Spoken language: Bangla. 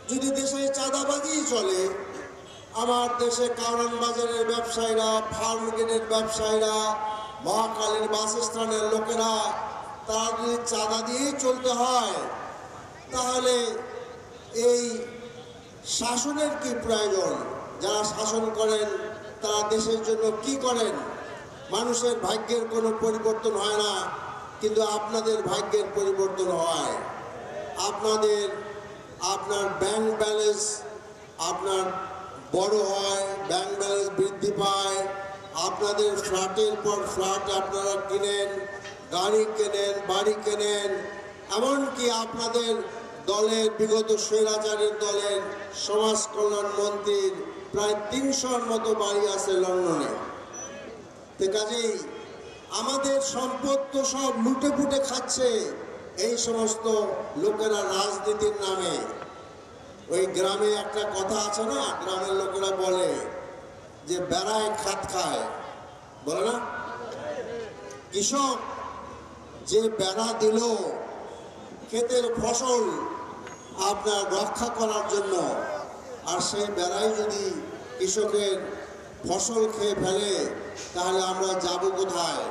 যদি দেশে চাঁদাবাজি চলে, আমার দেশে কারওয়ান বাজারের ব্যবসায়ীরা, ফার্ম গেটের ব্যবসায়ীরা, মহাকালীর বাসস্থানের লোকেরা, তারা যদি চাঁদা দিয়েই চলতে হয়, তাহলে এই শাসনের কি প্রয়োজন? যারা শাসন করেন তারা দেশের জন্য কি করেন? মানুষের ভাগ্যের কোনো পরিবর্তন হয় না, কিন্তু আপনাদের ভাগ্যের পরিবর্তন হয়। আপনার ব্যাংক ব্যালেন্স আপনার বড় হয়, ব্যাংক ব্যালেন্স বৃদ্ধি পায়, আপনাদের ফ্ল্যাটের পর ফ্ল্যাট আপনারা কিনেন, গাড়ি কেনেন, বাড়ি কেনেন। এমনকি আপনাদের দলের, বিগত স্বৈরাচারের দলের সমাজ কল্যাণ মন্ত্রীর প্রায় ৩০০-র মতো বাড়ি আছে লন্ডনে। তো কাজেই আমাদের সম্পদ তো সব লুটে পুটে খাচ্ছে এই সমস্ত লোকেরা রাজনীতির নামে। ওই গ্রামে একটা কথা আছে না, গ্রামের লোকেরা বলে যে বেড়ায় খাত খায়, বলে না? কৃষক যে বেড়া দিল ক্ষেতের ফসল আপনার রক্ষা করার জন্য, আর সেই বেড়াই যদি কৃষকের ফসল খেয়ে ফেলে, তাহলে আমরা যাব কোথায়?